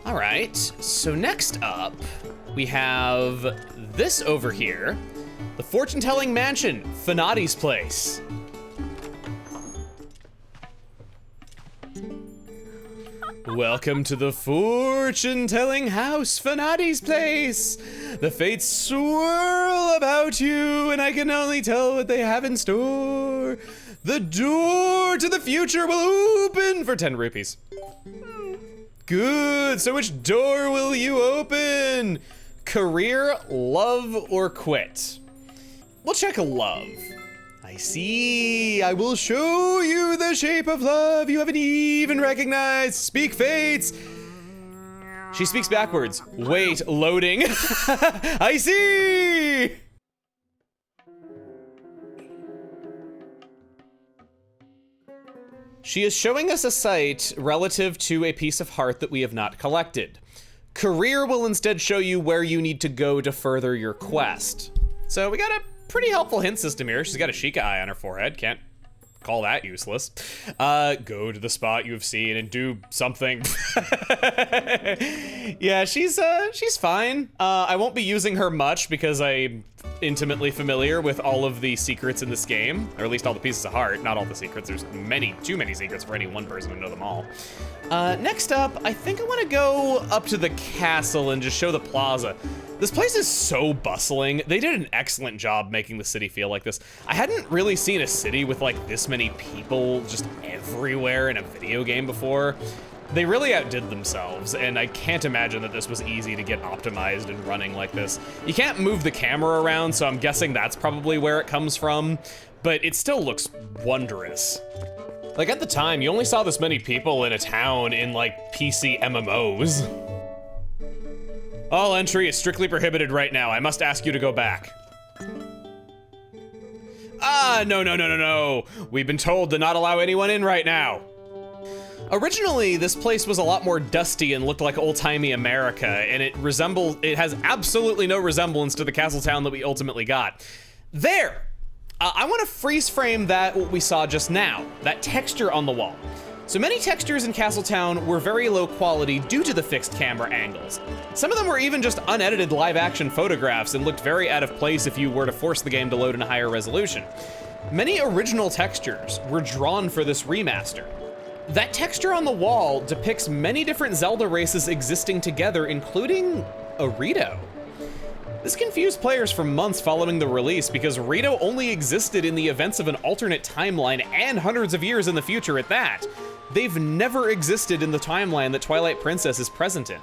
All right, so next up, we have this over here, the Fortunetelling Mansion, Fanati's place. Welcome to the fortune-telling house, Fanati's place. The fates swirl about you, and I can only tell what they have in store. The door to the future will open for 10 rupees. Good, so which door will you open? Career, love, or quit? We'll check love. I see, I will show you the shape of love you haven't even recognized. Speak fates. She speaks backwards. Wait, loading. I see. She is showing us a site relative to a piece of heart that we have not collected. Career will instead show you where you need to go to further your quest. So we got a pretty helpful hint system here. She's got a Sheikah eye on her forehead. Can't call that useless. Go to the spot you've seen and do something. Yeah, she's fine. I won't be using her much because I'm intimately familiar with all of the secrets in this game, or at least all the pieces of heart, not all the secrets. There's too many secrets for any one person to know them all. Next up, I think I want to go up to the castle and just show the plaza. This place is so bustling. They did an excellent job making the city feel like this. I hadn't really seen a city with like this many people just everywhere in a video game before. They really outdid themselves, and I can't imagine that this was easy to get optimized and running like this. You can't move the camera around, so I'm guessing that's probably where it comes from, but it still looks wondrous. Like at the time, you only saw this many people in a town in like PC MMOs. All entry is strictly prohibited right now. I must ask you to go back. Ah, no. We've been told to not allow anyone in right now. Originally, this place was a lot more dusty and looked like old-timey America, and it has absolutely no resemblance to the castle town that we ultimately got. There! I want to freeze frame what we saw just now, that texture on the wall. So many textures in Castletown were very low quality due to the fixed camera angles. Some of them were even just unedited live action photographs and looked very out of place if you were to force the game to load in a higher resolution. Many original textures were drawn for this remaster. That texture on the wall depicts many different Zelda races existing together, including a Rito. This confused players for months following the release because Rito only existed in the events of an alternate timeline and hundreds of years in the future at that. They've never existed in the timeline that Twilight Princess is present in.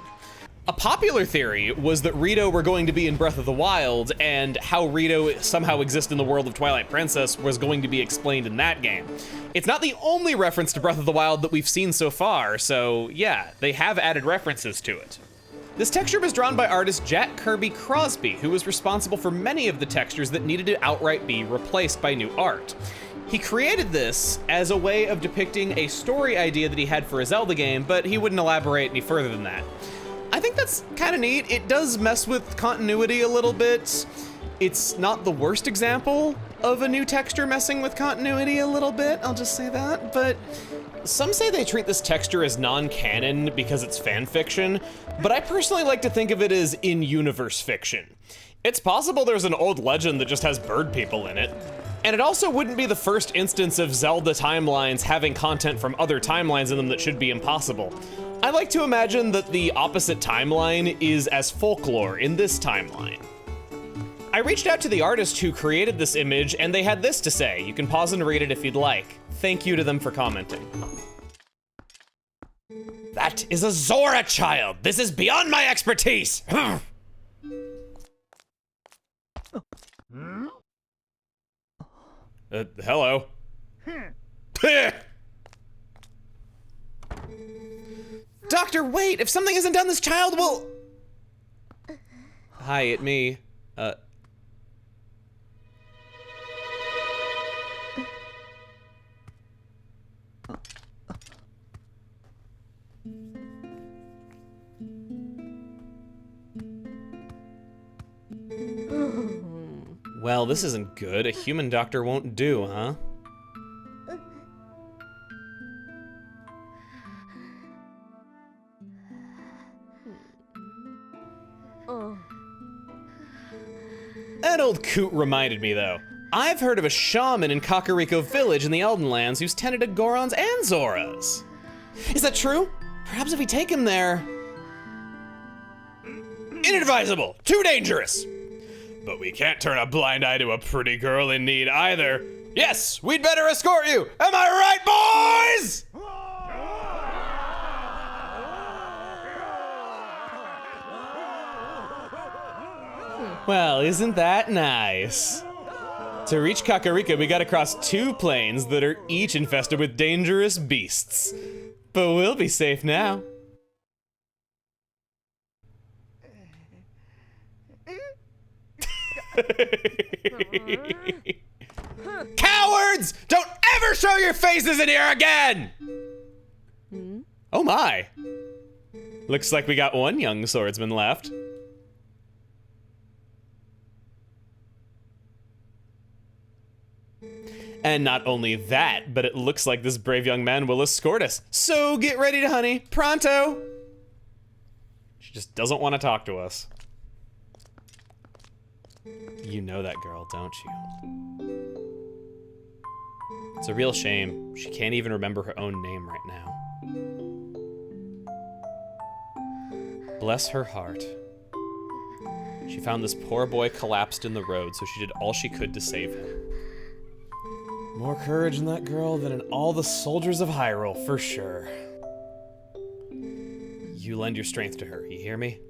A popular theory was that Rito were going to be in Breath of the Wild, and how Rito somehow exists in the world of Twilight Princess was going to be explained in that game. It's not the only reference to Breath of the Wild that we've seen so far, so yeah, they have added references to it. This texture was drawn by artist Jack Kirby Crosby, who was responsible for many of the textures that needed to outright be replaced by new art. He created this as a way of depicting a story idea that he had for a Zelda game, but he wouldn't elaborate any further than that. I think that's kind of neat. It does mess with continuity a little bit. It's not the worst example of a new texture messing with continuity a little bit, I'll just say that, but some say they treat this texture as non-canon because it's fan fiction, but I personally like to think of it as in-universe fiction. It's possible there's an old legend that just has bird people in it. And it also wouldn't be the first instance of Zelda timelines having content from other timelines in them that should be impossible. I like to imagine that the opposite timeline is as folklore in this timeline. I reached out to the artist who created this image, and they had this to say. You can pause and read it if you'd like. Thank you to them for commenting. That is a Zora child! This is beyond my expertise! Hello. Doctor, wait! If something isn't done, this child will... Hi, it's me. Well, this isn't good. A human doctor won't do, huh? That old coot reminded me, though. I've heard of a shaman in Kakariko village in the Elden Lands who's tended to Gorons and Zoras. Is that true? Perhaps if we take him there... Inadvisable! Too dangerous! But we can't turn a blind eye to a pretty girl in need either. Yes, we'd better escort you! Am I right, boys?! Well, isn't that nice? To reach Kakariko, we gotta cross 2 plains that are each infested with dangerous beasts. But we'll be safe now. Cowards! Don't ever show your faces in here again! Oh my. Looks like we got one young swordsman left. And not only that, but it looks like this brave young man will escort us. So get ready to honey, pronto. She just doesn't want to talk to us. You know that girl, don't you? It's a real shame. She can't even remember her own name right now. Bless her heart. She found this poor boy collapsed in the road, so she did all she could to save him. More courage in that girl than in all the soldiers of Hyrule, for sure. You lend your strength to her, you hear me?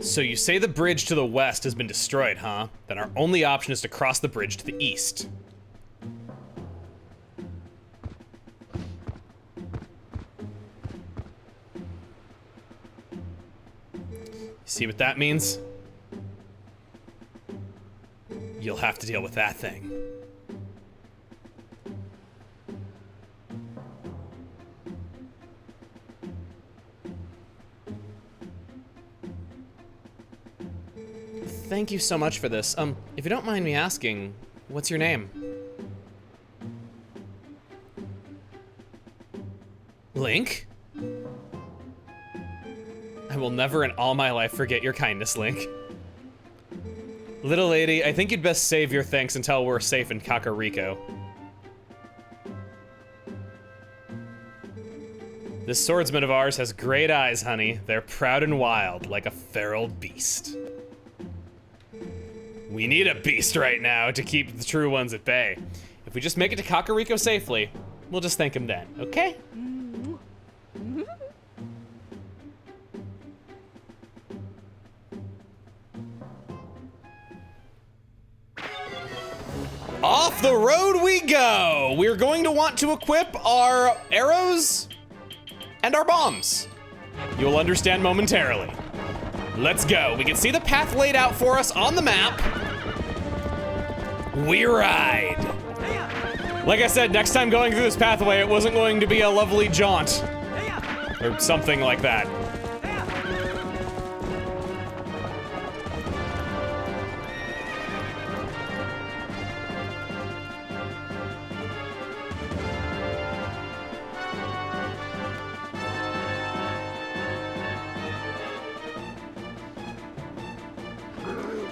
So you say the bridge to the west has been destroyed, huh? Then our only option is to cross the bridge to the east. You see what that means? You'll have to deal with that thing. Thank you so much for this. If you don't mind me asking, what's your name? Link? I will never in all my life forget your kindness, Link. Little lady, I think you'd best save your thanks until we're safe in Kakariko. This swordsman of ours has great eyes, honey. They're proud and wild, like a feral beast. We need a beast right now to keep the true ones at bay. If we just make it to Kakariko safely, we'll just thank him then, okay? Off the road we go! We're going to want to equip our arrows and our bombs. You'll understand momentarily. Let's go. We can see the path laid out for us on the map. We ride. Like I said, next time going through this pathway, it wasn't going to be a lovely jaunt. Or something like that.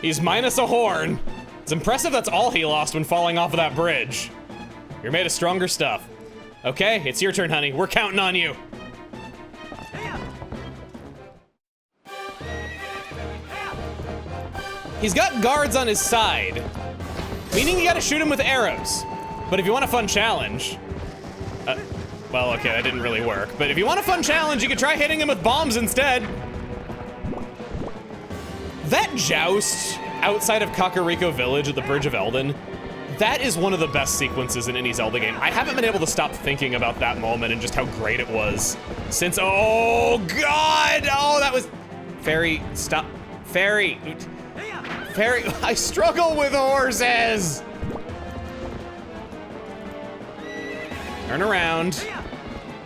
He's minus a horn. It's impressive that's all he lost when falling off of that bridge. You're made of stronger stuff. Okay, it's your turn, honey. We're counting on you. He's got guards on his side, meaning you gotta shoot him with arrows. But if you want a fun challenge, well, okay, that didn't really work. But if you want a fun challenge, you could try hitting him with bombs instead. That joust outside of Kakariko Village at the Bridge of Elden, that is one of the best sequences in any Zelda game. I haven't been able to stop thinking about that moment and just how great it was since, oh God, oh, that was, Fairy, stop, Fairy, I struggle with horses. Turn around.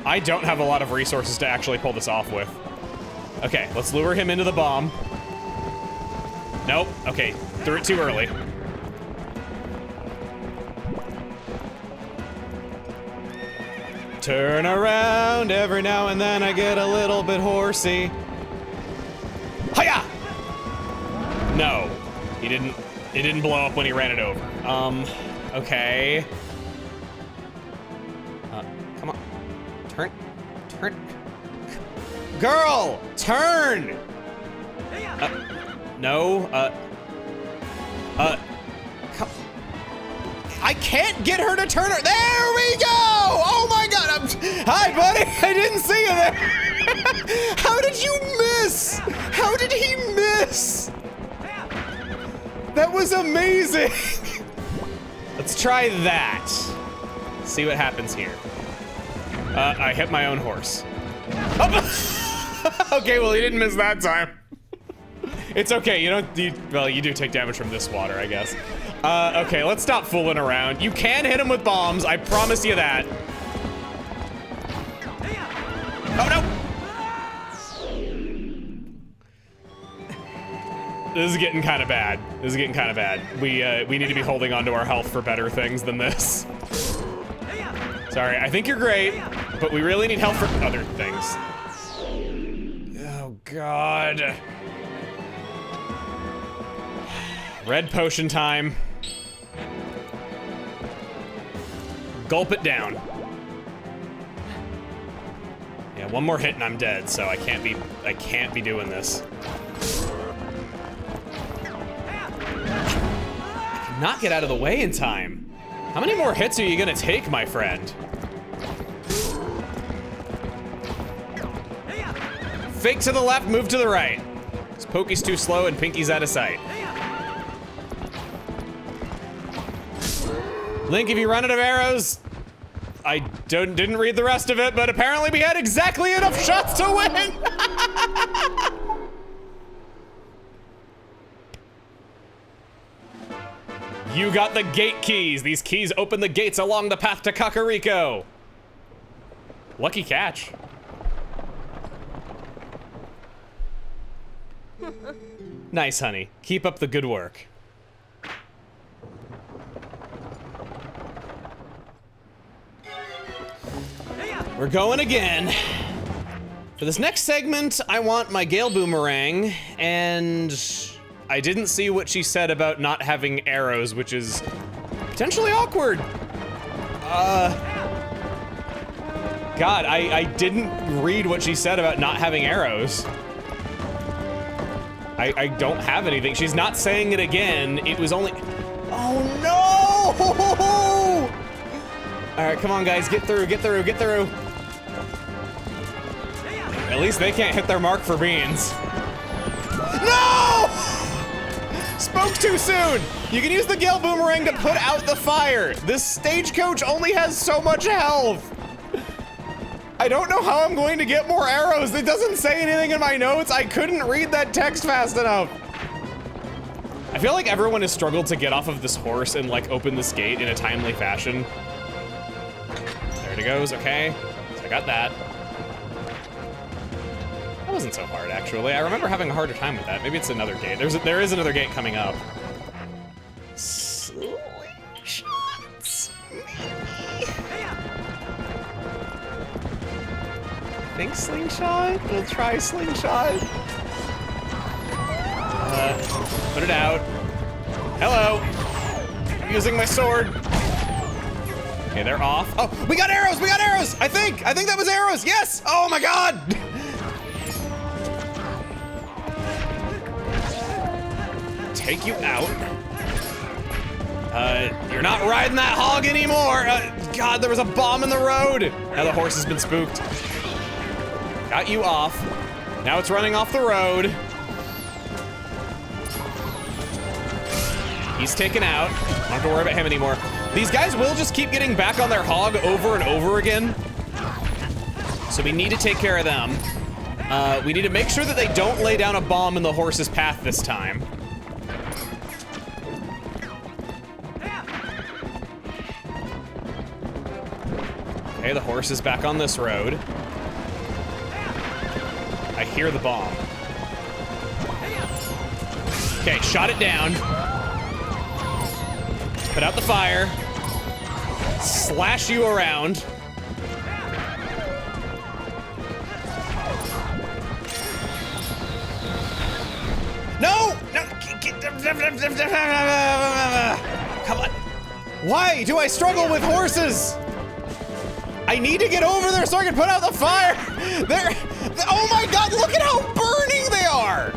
I don't have a lot of resources to actually pull this off with. Okay, let's lure him into the bomb. Nope, okay, threw it too early. Turn around, every now and then I get a little bit horsey. Hiya! No, he didn't, it didn't blow up when he ran it over. Okay. Come on, turn. Girl, turn! No, come. I can't get her to turn her. There we go! Oh my God, hi buddy, I didn't see you there. How did you miss? How did he miss? That was amazing. Let's try that. See what happens here. I hit my own horse. Oh. Okay, well, he didn't miss that time. It's okay, well, you do take damage from this water, I guess. Okay, let's stop fooling around. You can hit him with bombs, I promise you that. Oh, no! This is getting kind of bad. We need to be holding on to our health for better things than this. Sorry, I think you're great, but we really need help for other things. Oh, God. Red potion time. Gulp it down. Yeah, one more hit and I'm dead, so I can't be doing this. I cannot get out of the way in time. How many more hits are you gonna take, my friend? Fake to the left, move to the right. This Pokey's too slow and Pinky's out of sight. Link, if you run out of arrows, I didn't read the rest of it, but apparently we had exactly enough shots to win. You got the gate keys. These keys open the gates along the path to Kakariko. Lucky catch. Nice, honey. Keep up the good work. We're going again. For this next segment, I want my Gale Boomerang, and I didn't see what she said about not having arrows, which is potentially awkward. God, I didn't read what she said about not having arrows. I don't have anything. She's not saying it again. It was only, oh no! All right, come on guys, get through. At least they can't hit their mark for beans. No! Spoke too soon. You can use the Gale Boomerang to put out the fire. This stagecoach only has so much health. I don't know how I'm going to get more arrows. It doesn't say anything in my notes. I couldn't read that text fast enough. I feel like everyone has struggled to get off of this horse and like open this gate in a timely fashion. There it goes, okay. So I got that. That wasn't so hard, actually. I remember having a harder time with that. Maybe it's another gate. There is another gate coming up. Slingshots. I think slingshot. We'll try slingshot. Put it out. Hello. I'm using my sword. Okay, they're off. Oh, we got arrows! We got arrows! I think that was arrows! Yes! Oh my god! Take you out. You're not riding that hog anymore. God, there was a bomb in the road. Now the horse has been spooked. Got you off. Now it's running off the road. He's taken out. Don't have to worry about him anymore. These guys will just keep getting back on their hog over and over again. So we need to take care of them. We need to make sure that they don't lay down a bomb in the horse's path this time. Okay, Okay, the horse is back on this road. I hear the bomb. Okay, shot it down. Put out the fire. Slash you around. No! No! Come on. Why do I struggle with horses? I need to get over there so I can put out the fire. Oh my God, look at how burning they are.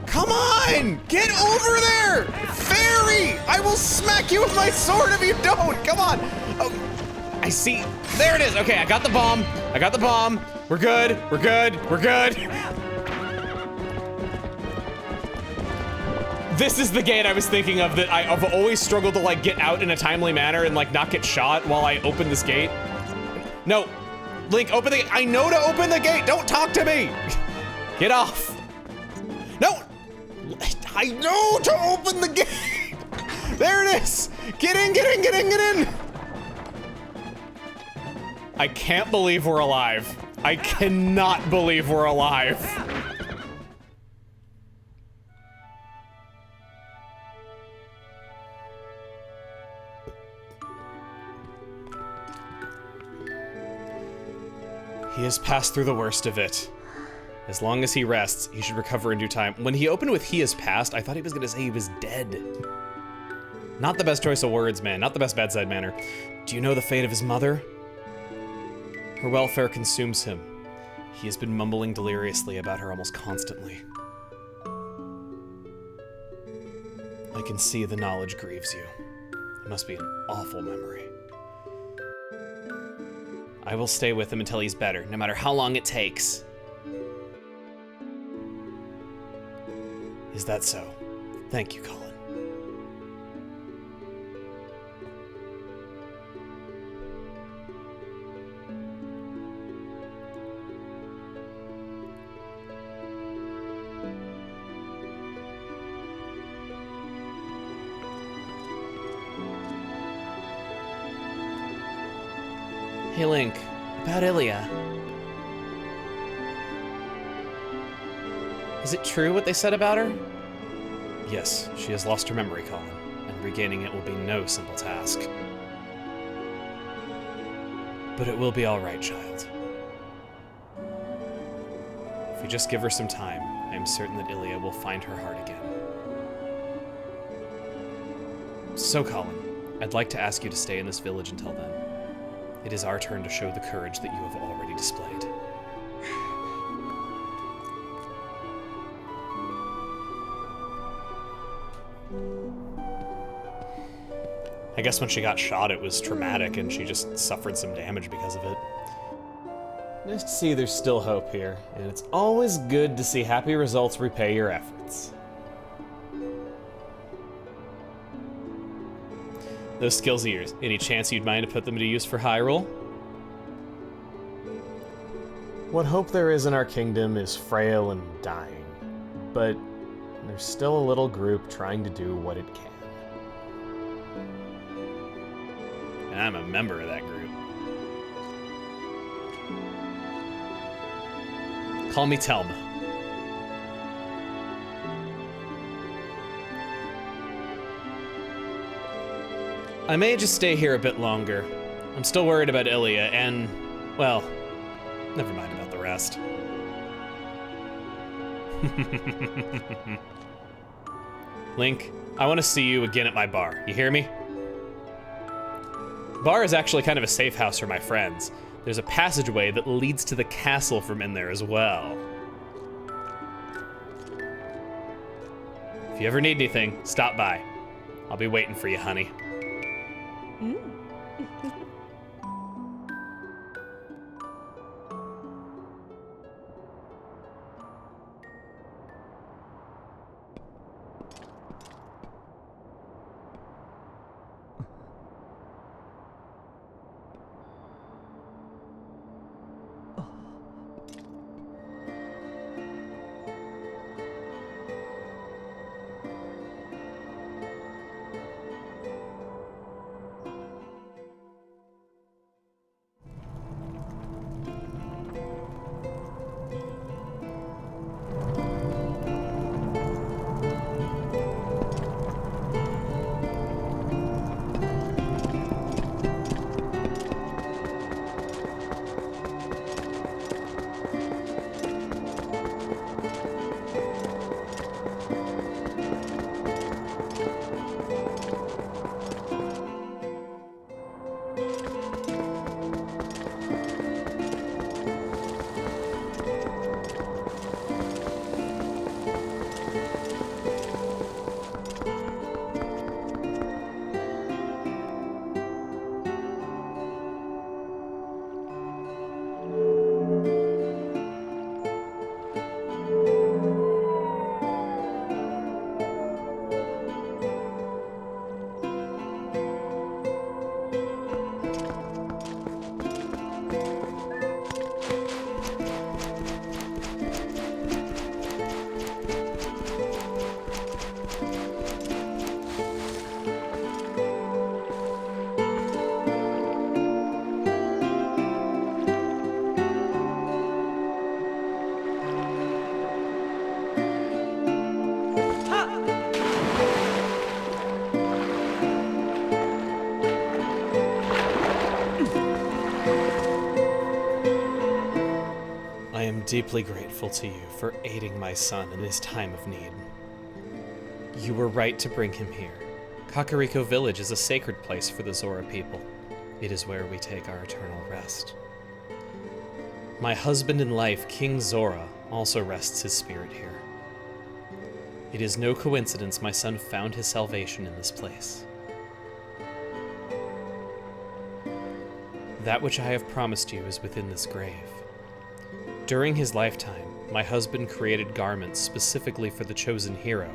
Come on, get over there. Fairy, I will smack you with my sword if you don't. Come on. Oh, I see. There it is. Okay, I got the bomb. I got the bomb. We're good. We're good. We're good. This is the gate I was thinking of that I've always struggled to like get out in a timely manner and like not get shot while I open this gate. No, Link, open the gate. I know to open the gate. Don't talk to me. Get off. No, I know to open the gate. There it is. Get in, get in, get in, get in. I can't believe we're alive. I cannot believe we're alive. He has passed through the worst of it. As long as he rests, he should recover in due time. When he opened with "he has passed," I thought he was gonna say he was dead. Not the best choice of words, man. Not the best bedside manner. Do you know the fate of his mother? Her welfare consumes him. He has been mumbling deliriously about her almost constantly. I can see the knowledge grieves you. It must be an awful memory. I will stay with him until he's better, no matter how long it takes. Is that so? Thank you, Colin. Hey Link, about Ilia. Is it true what they said about her? Yes, she has lost her memory, Colin, and regaining it will be no simple task. But it will be all right, child. If we just give her some time, I am certain that Ilia will find her heart again. So, Colin, I'd like to ask you to stay in this village until then. It is our turn to show the courage that you have already displayed. I guess when she got shot, it was traumatic, and she just suffered some damage because of it. Nice to see there's still hope here, and it's always good to see happy results repay your efforts. Those skills of yours, any chance you'd mind to put them to use for Hyrule? What hope there is in our kingdom is frail and dying, but there's still a little group trying to do what it can. And I'm a member of that group. Call me Telma. I may just stay here a bit longer. I'm still worried about Ilia and, well, never mind about the rest. Link, I want to see you again at my bar. You hear me? Bar is actually kind of a safe house for my friends. There's a passageway that leads to the castle from in there as well. If you ever need anything, stop by. I'll be waiting for you, honey. deeply grateful to you for aiding my son in his time of need. You were right to bring him here. Kakariko Village is a sacred place for the Zora people. It is where we take our eternal rest. My husband in life, King Zora, also rests his spirit here. It is no coincidence my son found his salvation in this place. That which I have promised you is within this grave. During his lifetime, my husband created garments specifically for the chosen hero,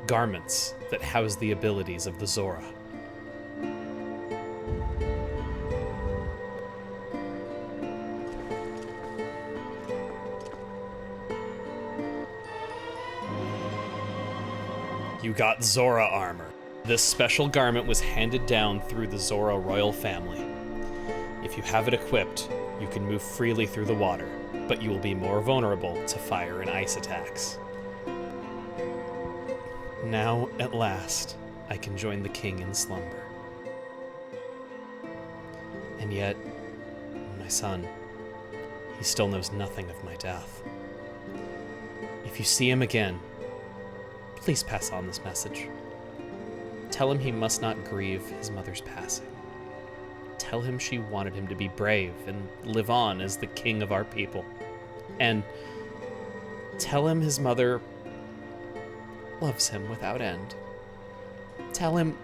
garments that house the abilities of the Zora. You got Zora armor. This special garment was handed down through the Zora royal family. If you have it equipped, you can move freely through the water, but you will be more vulnerable to fire and ice attacks. Now, at last, I can join the king in slumber. And yet, my son, he still knows nothing of my death. If you see him again, please pass on this message. Tell him he must not grieve his mother's passing. Tell him she wanted him to be brave and live on as the king of our people. And tell him his mother loves him without end. Tell him...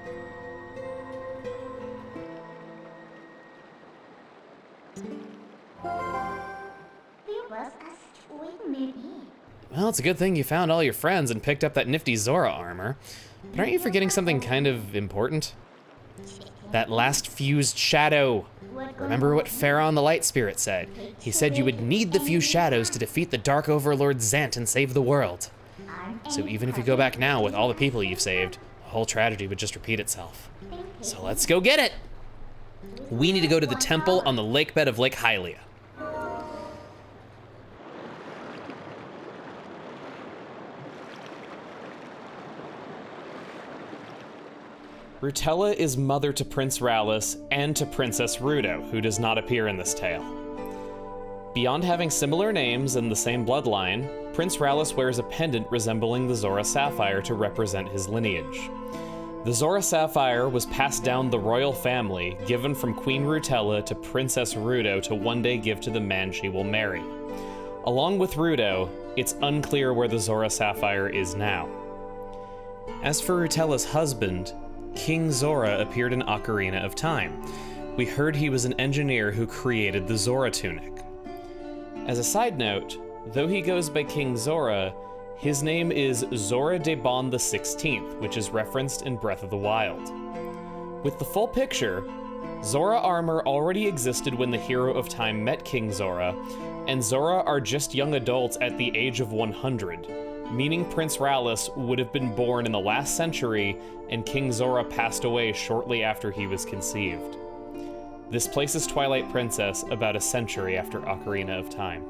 Well, it's a good thing you found all your friends and picked up that nifty Zora armor. But aren't you forgetting something kind of important? That last fused shadow. Remember what Pharaon the Light Spirit said? He said you would need the fused shadows to defeat the Dark Overlord Zant and save the world. So even if you go back now with all the people you've saved, the whole tragedy would just repeat itself. So let's go get it! We need to go to the temple on the lakebed of Lake Hylia. Rutella is mother to Prince Rallis and to Princess Rudo, who does not appear in this tale. Beyond having similar names and the same bloodline, Prince Rallis wears a pendant resembling the Zora Sapphire to represent his lineage. The Zora Sapphire was passed down the royal family, given from Queen Rutella to Princess Rudo to one day give to the man she will marry. Along with Rudo, it's unclear where the Zora Sapphire is now. As for Rutella's husband, King Zora appeared in Ocarina of Time. We heard he was an engineer who created the Zora tunic. As a side note, though he goes by King Zora, his name is Zora de Bon the 16th, which is referenced in Breath of the Wild. With the full picture, Zora armor already existed when the Hero of Time met King Zora, and Zora are just young adults at the age of 100. Meaning Prince Rallis would have been born in the last century, and King Zora passed away shortly after he was conceived. This places Twilight Princess about a century after Ocarina of Time.